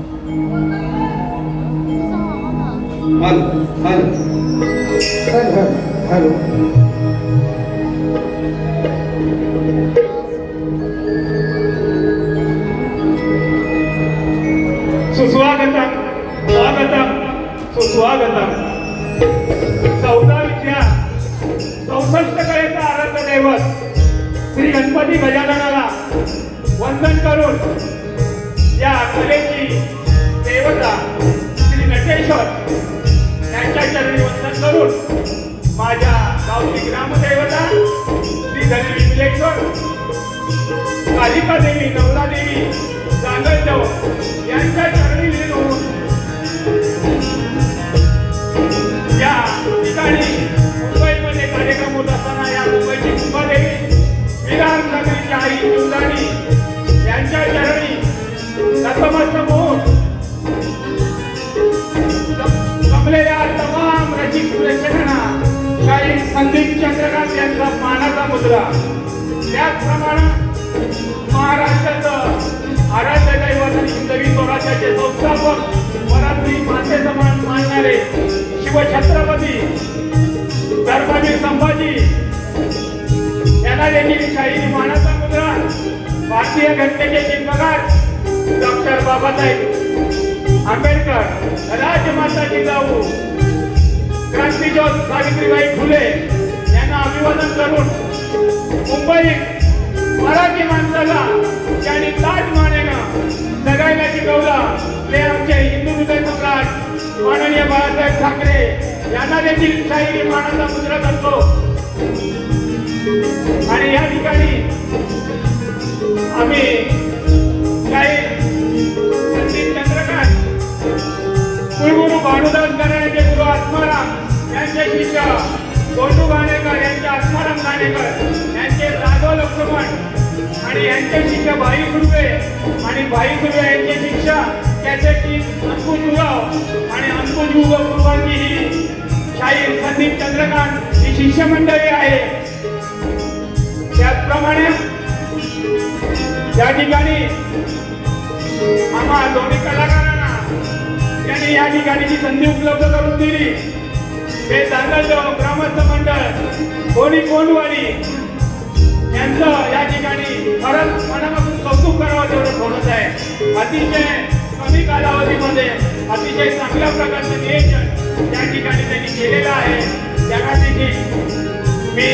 Hello hello hello hello सुस्वागतम स्वागतम सुस्वागतम. 14 विद्या 64 कलेचा आराध्य दैवत श्री गणपती गजाननाला वंदन करून या कलेची देवता श्री नटेश्वर यांच्या चरणी वंदन करून माझ्या गावची ग्रामदेवता श्री धनवी विलेश्वर कालिका देवी नवरा देवी जागलदेव यांच्या चरणी लीन होऊन या ठिकाणी मुंबईमध्ये कार्यक्रम होत असताना या मुंबईची कुंभादेवी विरार नगरीची आई इंद्राणी यांच्या चरणी नतमस्तक होऊन जमलेल्या तमाम रसिक प्रेक्षकांना काही संदीप चंद्रकांत यांचा मानाचा मुद्रा. त्याचप्रमाणे महाराष्ट्राचं आराध्य दैवत आणि हिंदवी स्वराज्याचे संस्थापक मराठी माते समान मानणारे शिवछत्रपती धर्मवीर संभाजी यांना देखील शाहिरी मानाचा मुद्रा. भारतीय घटनेचे शिल्पकार डॉक्टर बाबासाहेब आंबेडकर राजमाता जिजाऊ क्रांतिज्योत सावित्रीबाई फुले यांना अभिवादन करून मुंबईत मराठी माणसाला ज्यांनी ताज मानेनं जगायला शिकवलं ते आमचे हिंदू हृदय सम्राट माननीय बाळासाहेब ठाकरे यांना देखील शाहिरी मानाचा मुद्रा करतो. आणि या ठिकाणी आम्ही काही संदीप चंद्रकांत कुलगुरू भानुदास घराण्याचे गुरु आत्माराम यांचे शिष्य गोंडू घाणेकर यांचे आत्माराम घाणेकर यांचे राघव लक्ष्मण आणि यांचे शिष्य भाई सुर्वे आणि भाई सुर्वे यांचे शिष्य कॅसेटी अंकुश उगाव आणि अंकुश उगाव पूर्वांची ही शाहीर संदीप चंद्रकांत ही शिष्य मंडळी आहे. त्याचप्रमाणे या ठिकाणी आम्हा दोन्ही कलाकारांना यांनी या ठिकाणी जी संधी उपलब्ध करून दिली ते जागलदेव ग्रामस्थ मंडळ कोणी कोंडवाडी यांचं या ठिकाणी खरंच मनापासून कौतुक करावं तेवढं थोडंच आहे. अतिशय कमी कालावधीमध्ये अतिशय चांगल्या प्रकारचं नियोजन या ठिकाणी त्यांनी केलेलं आहे. त्यांना देखील मी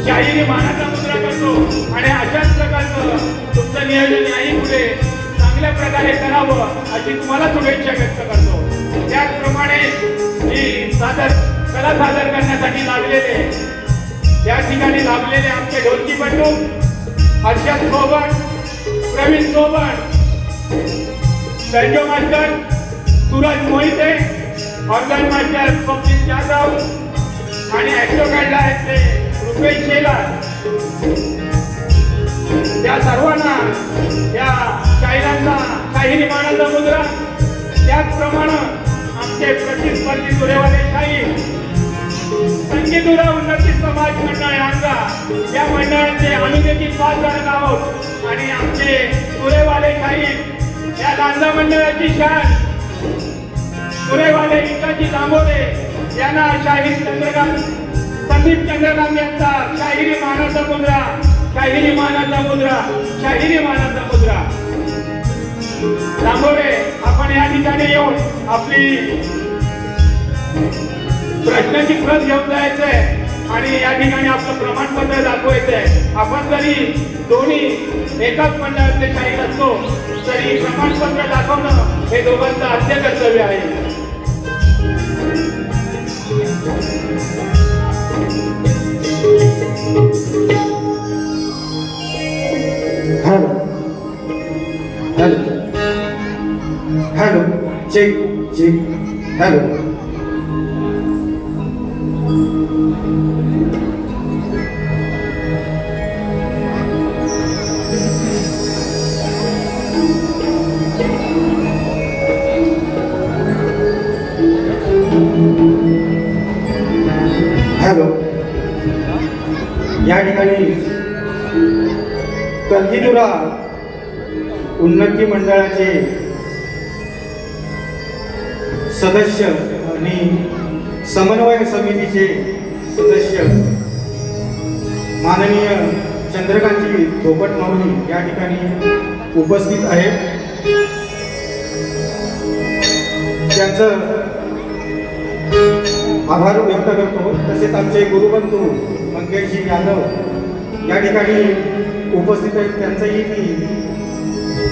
शाहिरी मानाचा मुद्रा करतो आणि अशाच प्रकारचं तुमचं नियोजन याही पुढे चांगल्या प्रकारे करावं अशी तुम्हाला शुभेच्छा व्यक्त करतो. त्याचप्रमाणे ही कला सादर करण्यासाठी लागलेले या ठिकाणी लाभलेले आमचे ढोलकी बंडू हर्षद सोबत प्रवीण सोबत Sanjay master Suraj Mohite organ master Swapnil Jadhav आणि ऍक्टो काढला आहे ते रुपेश शेलार. त्या सर्वांना या शाहिरांचा शाहिरी मानाचा मुद्रा. त्याचप्रमाणे आमचे प्रतिस्पर्धी दुरेवाले शाहीर संगीतुरा उन्नती समाज मंडळ यांचा या मंडळाचे आम्ही देखील 5 जण आहोत आणि आमचे दुरेवाले शाहीर या लांजा मंडळाची शान दुरेवाले विकाजी दामोदे यांना शाहीर चंद्रकांत संदीप चंद्रकांत यांचा शाहिरी मानाचा मुद्रा. शाहिरी मानाचा मुद्रा. शाहिरी मानाचा मुद्रा. दामोदे आपण या ठिकाणी येऊन आपली प्रश्नाची प्रत घेऊन जायचंय आणि या ठिकाणी आपलं प्रमाणपत्र दाखवायचंय. आपण जरी दोन्ही एकाच मंडळाचे शाहीर असतो तरी प्रमाणपत्र दाखवणं हे दोघांचं आद्य कर्तव्य आहे. Hello hello hello check check hello hello या ठिकाणी कलगीधुरा उन्नती मंडळाचे सदस्य आणि समन्वय समितीचे सदस्य माननीय चंद्रकांतजी धोपट माऊली या ठिकाणी उपस्थित आहेत. त्यांचं आभार व्यक्त करतो. तसेच आमचे गुरुबंधू मंगेशजी यादव या ठिकाणी उपस्थित आहेत, त्यांचाही मी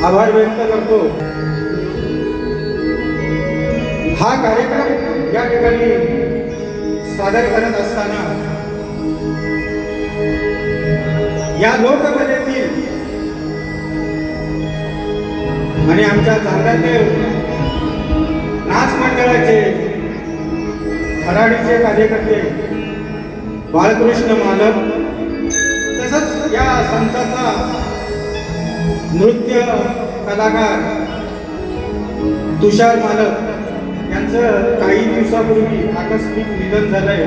आभार व्यक्त करतो. हा कार्यक्रम या ठिकाणी सादर करत असताना या लोककलेतील आणि आमच्या चांगल्यातील नाच मंडळाचे खराडीचे कार्यकर्ते बाळकृष्ण मालक, तसंच या संतांचा नृत्य कलाकार तुषार मालक यांचं काही दिवसापूर्वी आकस्मिक निधन झालंय.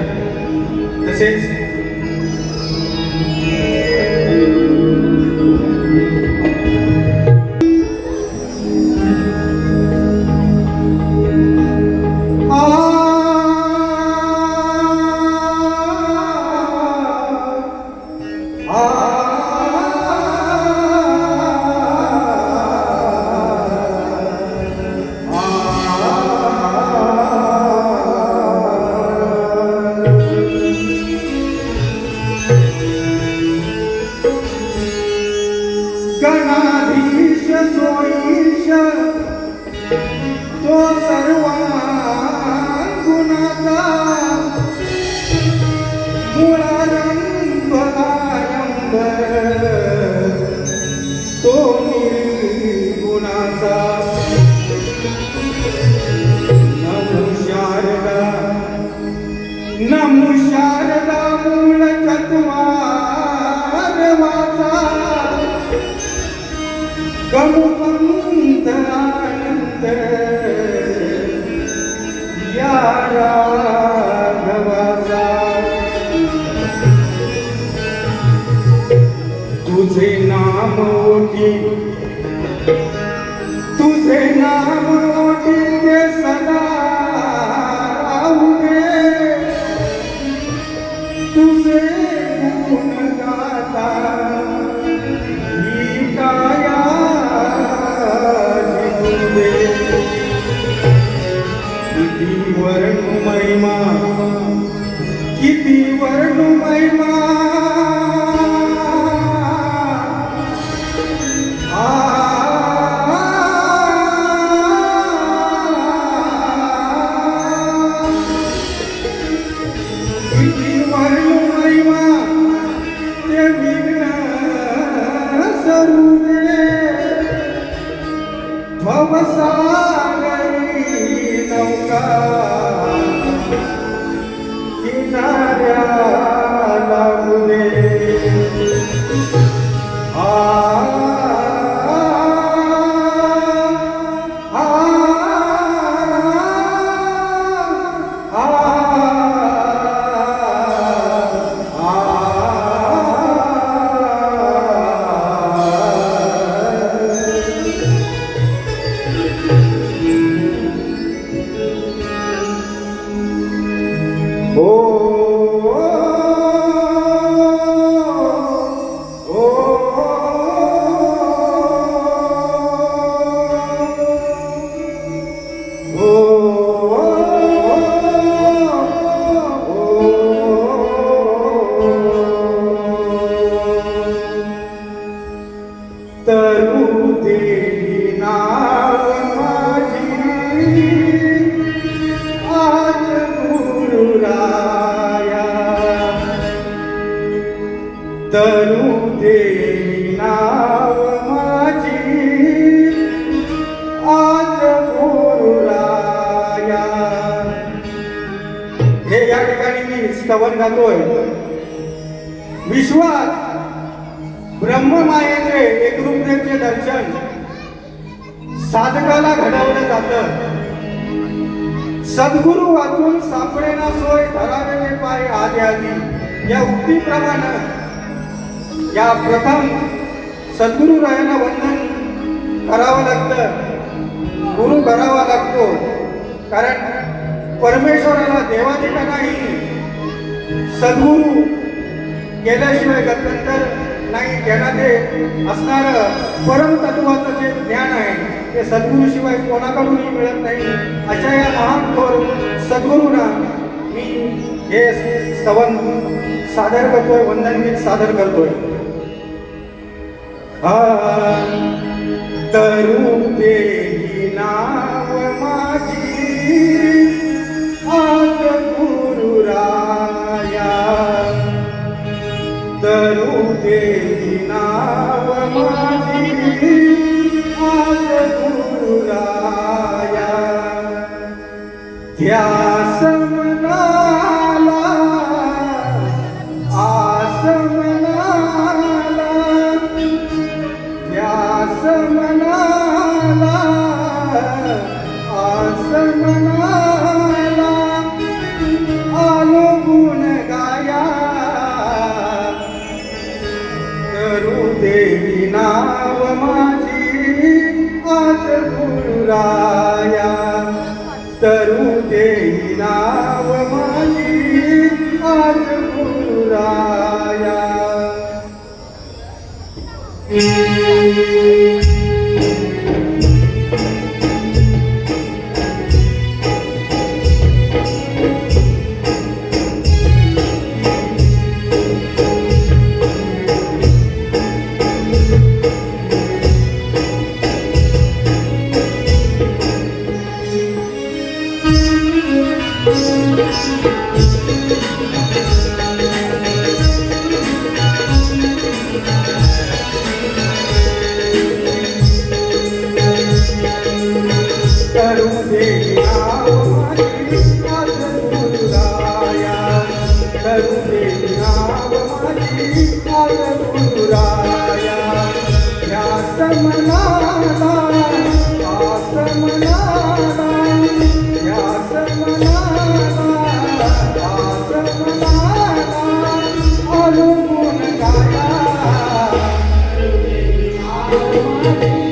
तसेच गणाधीश सोईश तो सर्वांगुणाचा मुळारंभ आरंभ तो निर्गुणाचा. नमो शारदा नमो शारदा मूळ चत्वार वाचा गमुपंत आनंद या राघवाचा. तुझे नाम ओटी तुझे नाम ओटी ते सदा उभे तुझे गुण गाता ही काया किती वर्णु महिमा किती वर्णु महिमा किती वर्णु महिमा ते विघ्न सरुदे भवसागरी नौका किनाऱ्याला उदे. तरू देवी नाव माझी आज गुरुराया. तरू देवी नाव माझी आज गुरुराया. हे या ठिकाणी मी स्तवन गातोय. विश्वात ब्रह्ममायेचे एकरूपतेचे दर्शन साधकाला घडवलं जातं. सद्गुरु वाचून सापडेना सोय धरावे पाय आधी आधी या उक्तीप्रमाणे या प्रथम सद्गुरु रायाला वंदन करावं लागतं, गुरु करावा लागतो. कारण परमेश्वराला देवादिका नाही, सद्गुरू केल्याशिवाय गत्यंतर नाही. त्यांना ते असणारं परमतत्वाचं जे ज्ञान आहे ते सद्गुरूशिवाय कोणाकडूनही मिळत नाही. अशा या महान थोर सद्गुरूंना मी हे स्तवन सादर करतोय, वंदनगीत सादर करतोय. तरू देही नाव माझी आज गुरुराया, तरू देही नाव माझी आज गुरुराया. ध्यास मनाला आस मनाला, ध्यास मनाला आस मनाला, आलो गुण गाया. करू देवी नाव माझी आज गुरुराया, तरू देवी नाव माझी आज गुरुराया. तरू देवी नाव माझी आज गुरुराया, तरू देवी नाव माझी आज गुरुराया. ध्यास मनाला आस मनाला, ध्यास मनाला आस मनाला, आलो गुण गाया. या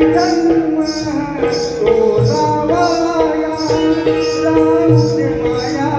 जन्म तो जावाया राहू दे माया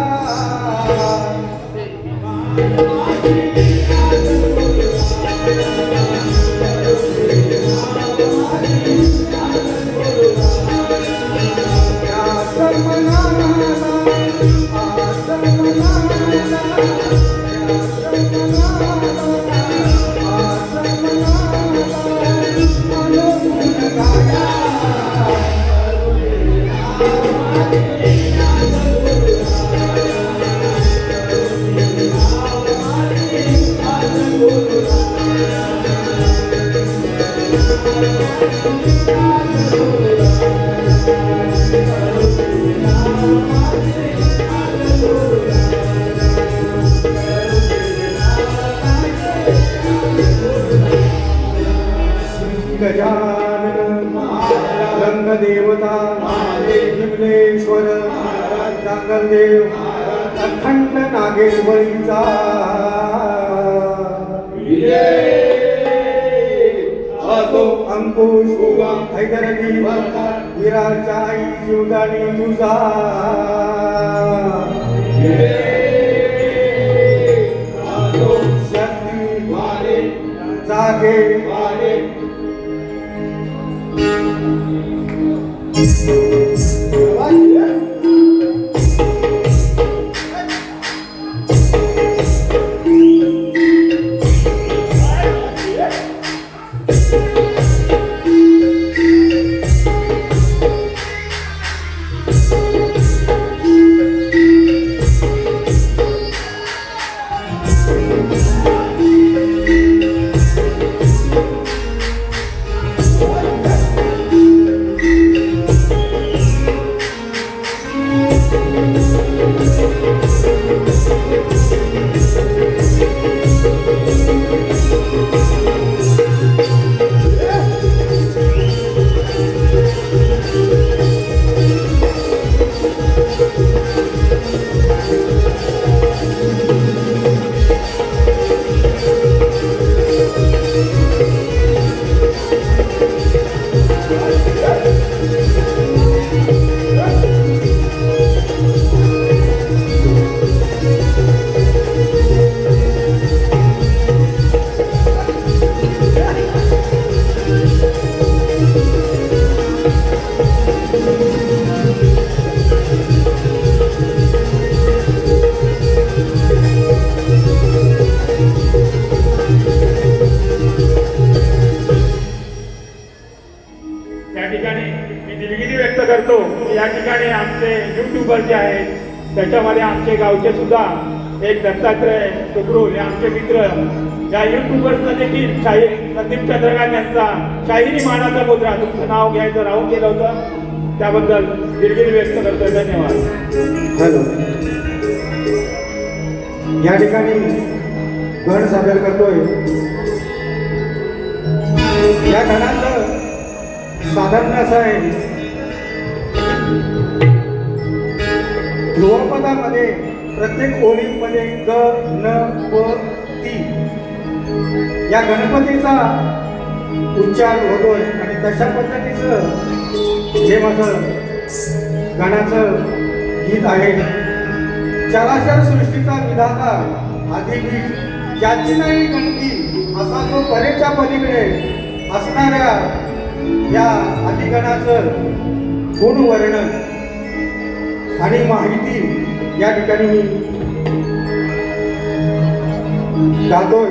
गजानन रंगदेवता विमलेश्वर चांगलदेव अखंड नागेश्वरीचा अंकुश हैदरली विराच्या आई जीवदानी तुझा शक्ती जागे करतो या ठिकाणी आमचे युट्यूबर जे आहेत त्याच्यामध्ये आमचे गावचे सुद्धा एक दत्तात्रय सुखरूल हे आमचे मित्र या युट्यूबर्सना देखील संदीप चंद्रकांत यांचा शाहिरी मानाचा मुद्रा तुमचं नाव घ्यायचं राहून गेलं होतं त्याबद्दल दिलगिरी व्यक्त करतोय. धन्यवाद. हॅलो, या ठिकाणी गण सादर करतोय. या गणाचं साधारण असं आहे, ध्रुवपदामध्ये प्रत्येक ओळीमध्ये गणपती या गणपतीचा उच्चार होतोय आणि तशा पद्धतीचं जे माझं गाण्याचं गीत आहे. चराचर सृष्टीचा विधाता आदिबीज ज्याची नाही गणती असा जो परेच्या पलीकडे असणाऱ्या या आदिगणाचं गुणवर्णन आणि माहिती या ठिकाणी मी गातोय.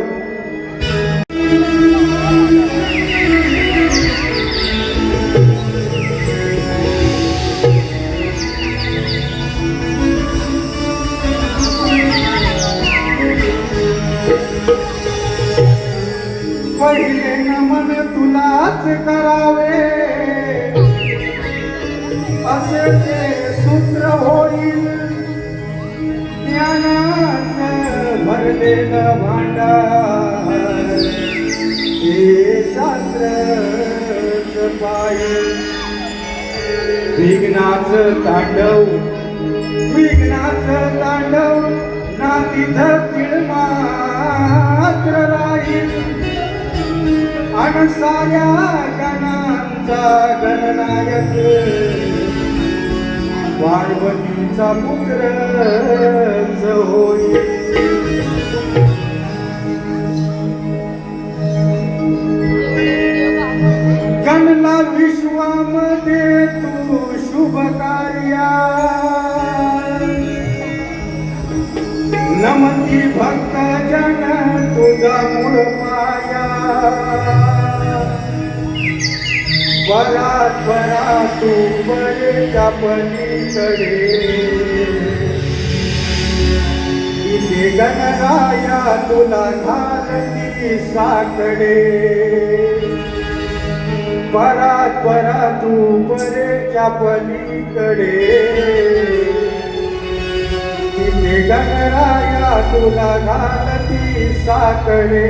पहिले नमन तुलाच करावे असे ते सूत्र होईल. ज्ञानाचं भरलेलं भांडार हे शास्त्रच पाहिल. विघ्नाचं तांडव ना तिथं तीळ मात्र राहील. अन साऱ्या जनांना आमचा गणनायक पार्वतीचा पुत्रच होय. गणला विश्वामध्ये तू शुभ कार्या नमती भक्त जन तुझा मूळ पाया. परात परा तू परेच्या पलीकडे इथे गणराया तुला घालती साकडे. परात परा तू परेच्या पलीकडे इथे गणराया तुला घालती साकडे.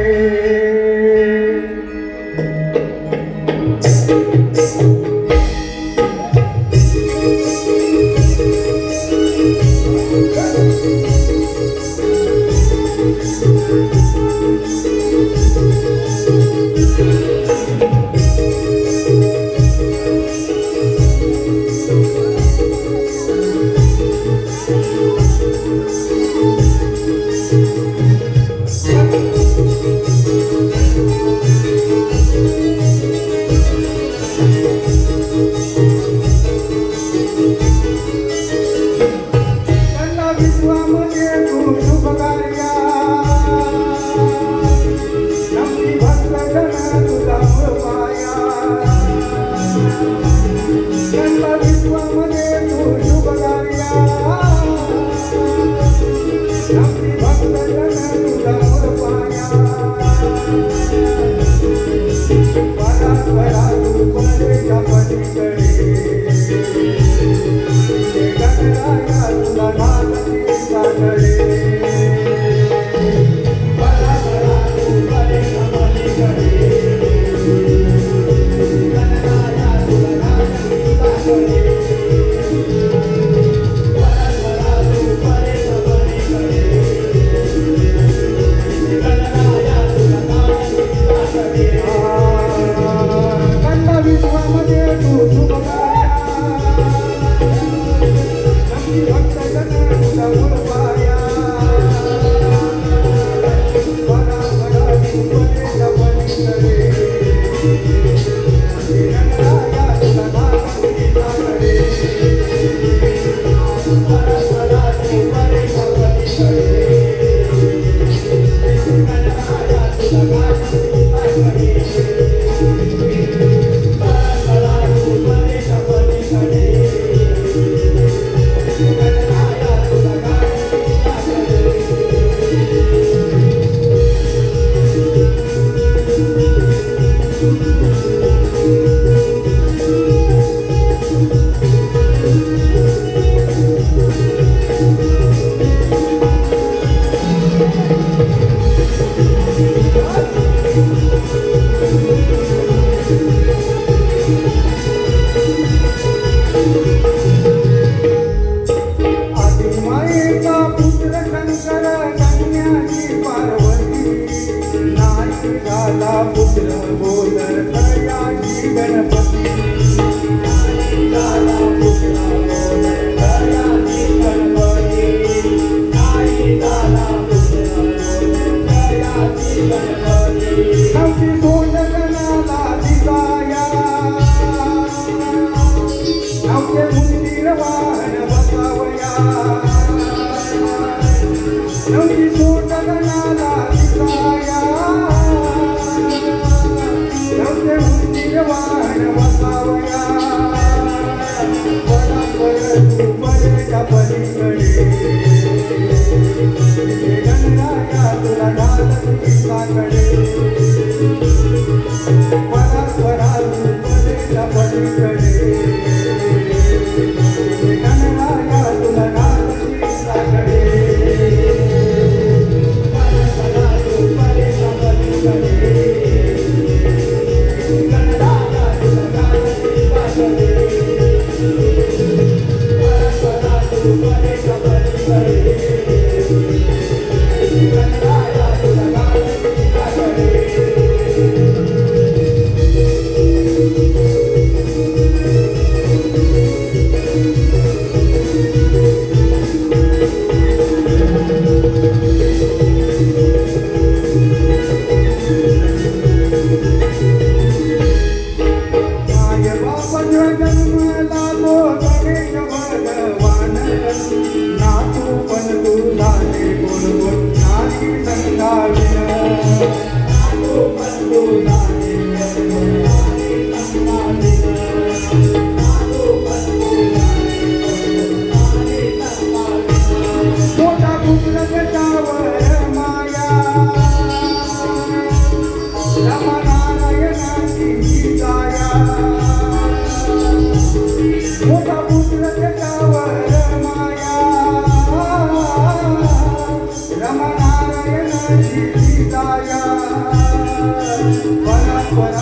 Hare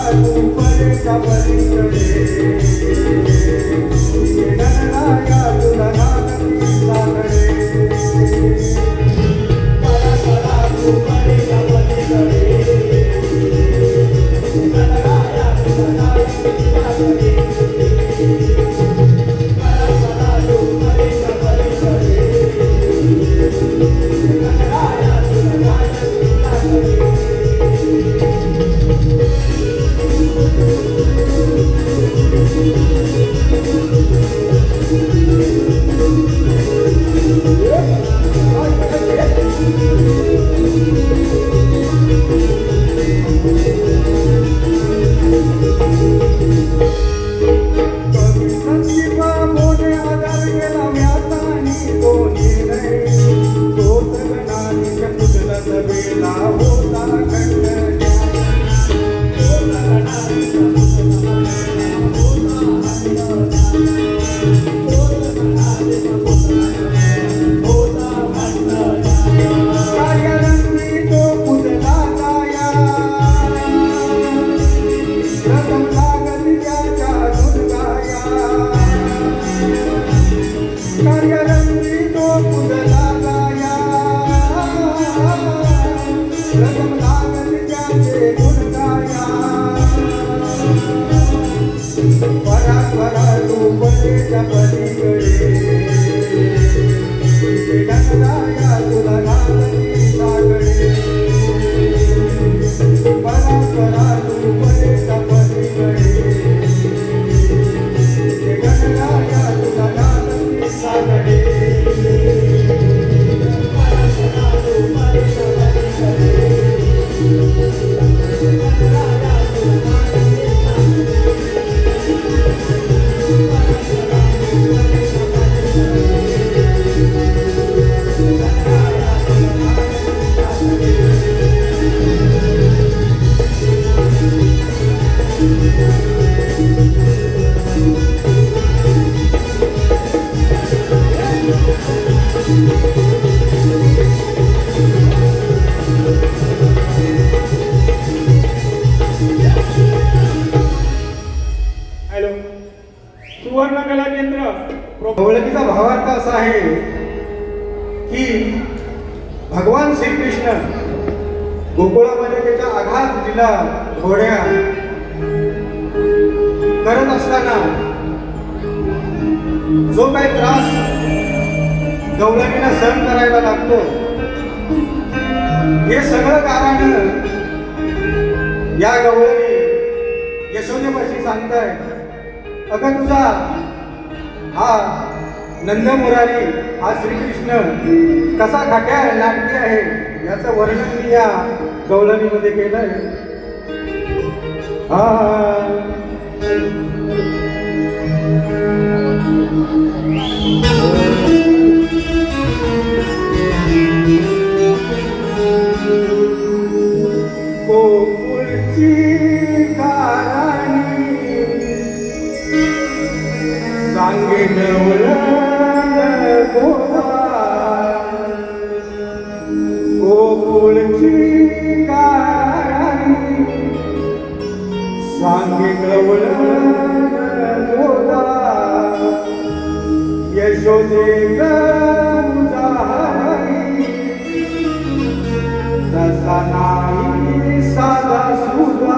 तू परेच्या पलीकडे गणराया तुला नागती साकडे परा परा तू परेच्या पलीकडे गणराया तुला नागती साकडे परा परा तू परेच्या पलीकडे गणराया तुला नागती साकडे सुवर्ण कला केंद्र गवळणीचा भावार्थ असा आहे की भगवान श्रीकृष्ण गोकुळामध्ये त्याच्या आघात दिला घोड्या करत असताना जो काही त्रास गवळणीला सहन करायला लागतो हे सगळं कारण या गवळणी यशोदेपाशी सांगताय, अगं तुझा हा नंदमुरारी हा श्रीकृष्ण कसा खाट्या नाटकी आहे याचं वर्णन मी या गवळणीमध्ये केलंय. गोकुळची गाराणी सांगे गोकुळची गाराणी सांगे गोदा यशोदे तसा नाही साधा सुधा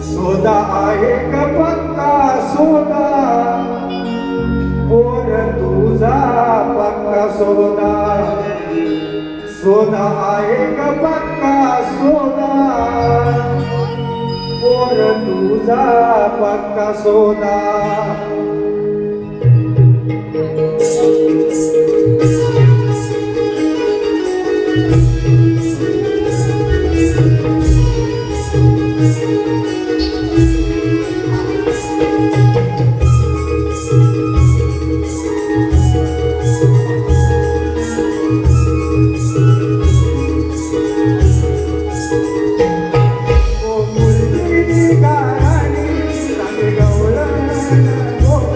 सोदा आहे का पक्का सोदा पोर तुझा पक्का सोदा सोदा आहे का पक्का सोदा पोर तुझा पक्का सोदा. Oh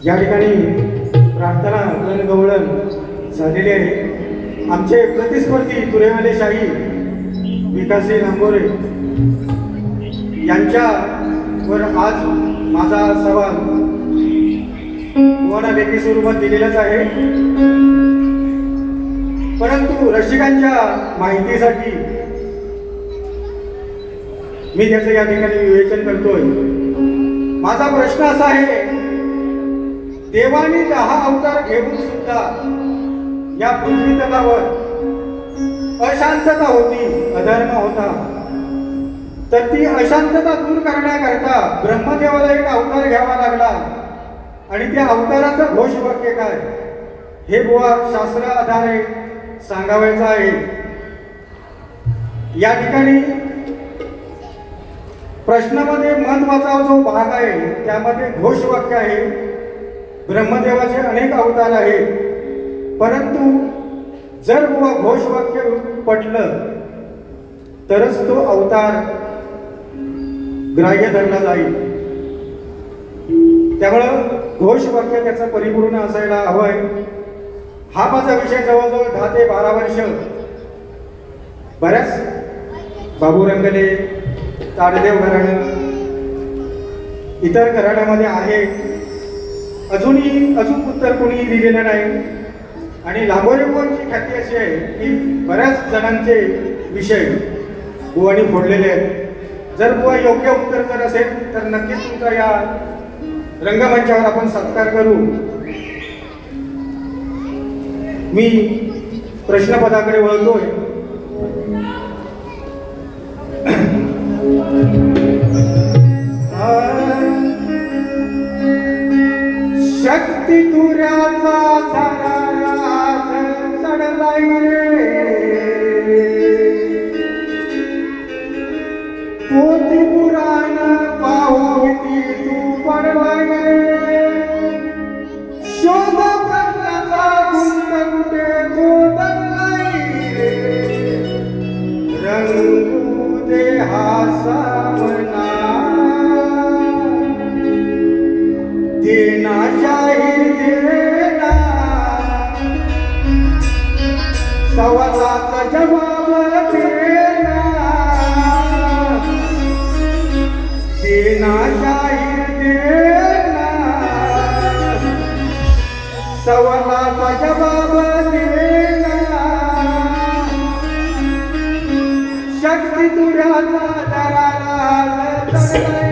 या ठिकाणी प्रार्थना गणगवळण झालेली आहे. आमचे प्रतिस्पर्धी तुरेवाले शाही विकासजी लांबोरे यांच्यावर आज माझा सवाल तुम्हाला लेखी स्वरूपात दिलेलाच आहे, परंतु रसिकांच्या माहितीसाठी मी त्याचं या ठिकाणी विवेचन करतोय. माझा प्रश्न असा आहे, देवाने 10 अवतार घेऊन सुद्धा या पृथ्वी तलावर अशांतता होती, अधर्म होता, तर ती अशांतता दूर करण्याकरता ब्रह्मदेवाला एक अवतार घ्यावा लागला. आणि त्या अवताराचं घोषवाक्य काय हे बुवा शास्त्र आधारे सांगावायचं आहे. या ठिकाणी प्रश्नामध्ये महत्वाचा जो भाग आहे त्यामध्ये घोषवाक्य आहे. ब्रह्मदेवाचे अनेक अवतार आहेत, परंतु जर बुवा घोषवाक्य पटलं तरच तो अवतार ग्राह्य धरला जाईल. त्यामुळं घोषवाक्य त्याचं परिपूर्ण असायला हवं आहे. हा माझा विषय जवळजवळ 10 ते 12 वर्ष बऱ्याच बाबू रंगले, ताडदेव घराणं, इतर घराण्यामध्ये आहे. अजून उत्तर कोणीही दिलेलं नाही. आणि लांबोरे बुवांची ख्याती अशी आहे की बऱ्याच जणांचे विषय बुवांनी फोडलेले आहेत. जर बुवा योग्य उत्तर जर असेल तर नक्कीच तुमचा या रंगमंचावर आपण सत्कार करू. मी प्रश्नपदाकडे वळतोय. शक्ती तुऱ्याचा धराराज चढलाय रे, पोथी पुराण पाहूती तू पडलाय रे, शोध प्रश्नाचा गुंत कुठे तो दडलाय रे, रंगू दे हा सामना देना जाहीर देना, सवालाचा जवाब देना, देना जाहीर देना, सवालाचा जवाब देना. शक्ती तुझ्याचा दराला चढलाय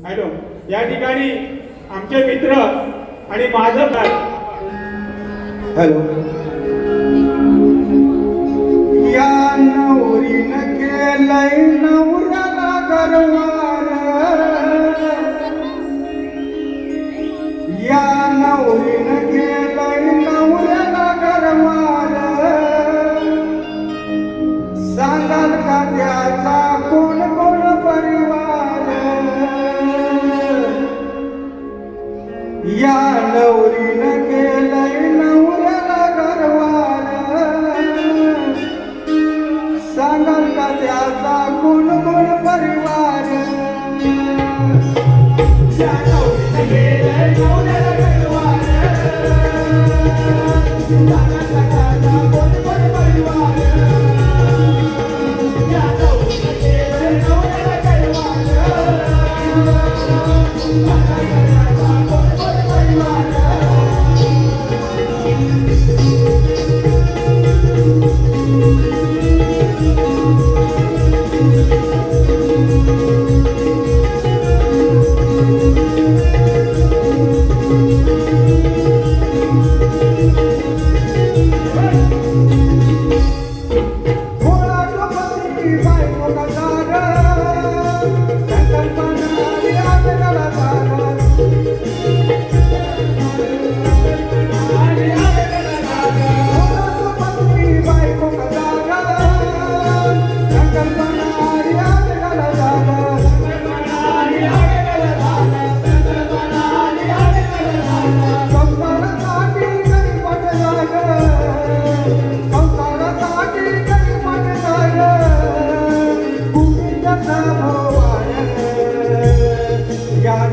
हॅलो, या ठिकाणी आमचे मित्र आणि माझं घर. हॅलो. या नवरीनं केलंय नवऱ्याला गरवार, या नवरीनं केलंय नवऱ्याला गरवार, सांगाल का त्याचा कोण कोण परिवार, या नवरीनं केलंय नवऱ्याला गरवार, सांगाल का त्याचा कोण कोण परिवार, या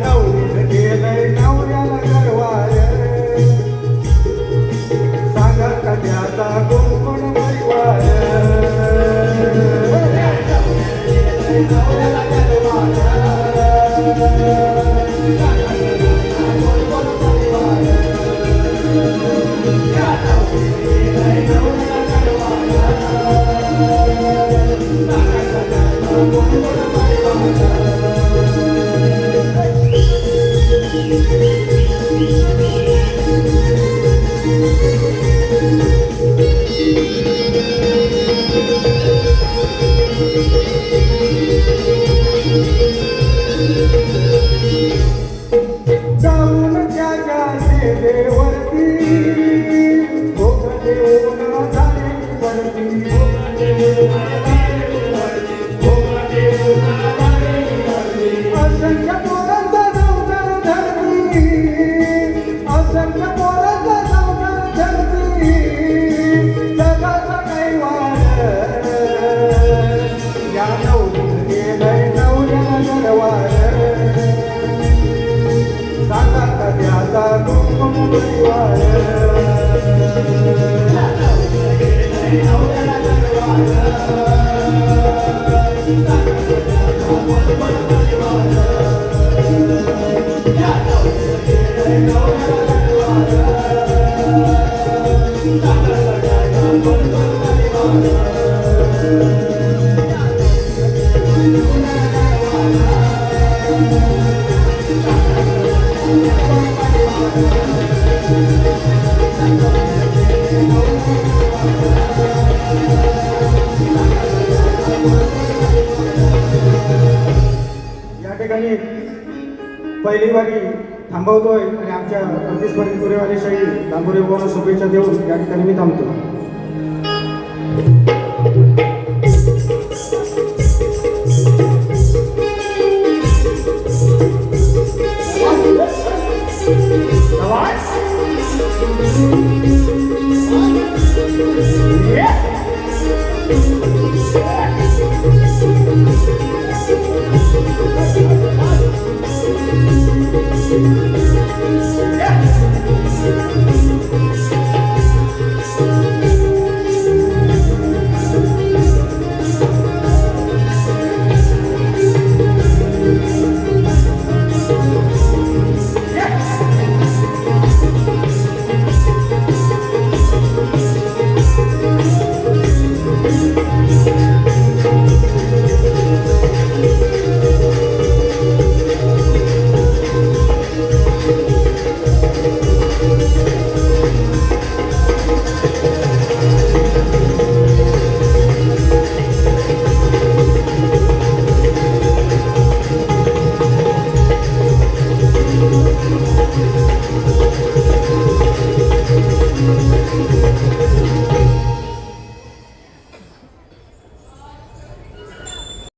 नवरीनं केलंय नवऱ्याला गरवार, सांगाल का त्याचा कोण कोण परिवार, या नवरीनं केलंय नवऱ्याला गरवार, सांगाल का त्याचा कोण कोण परिवार. ठिकाणी पहिली वारी थांबवतोय आणि आमच्या प्रतिस्पर्धी पुरेवालेशाही लांबोरे बुवांना शुभेच्छा देऊन या ठिकाणी मी थांबतो. आवाज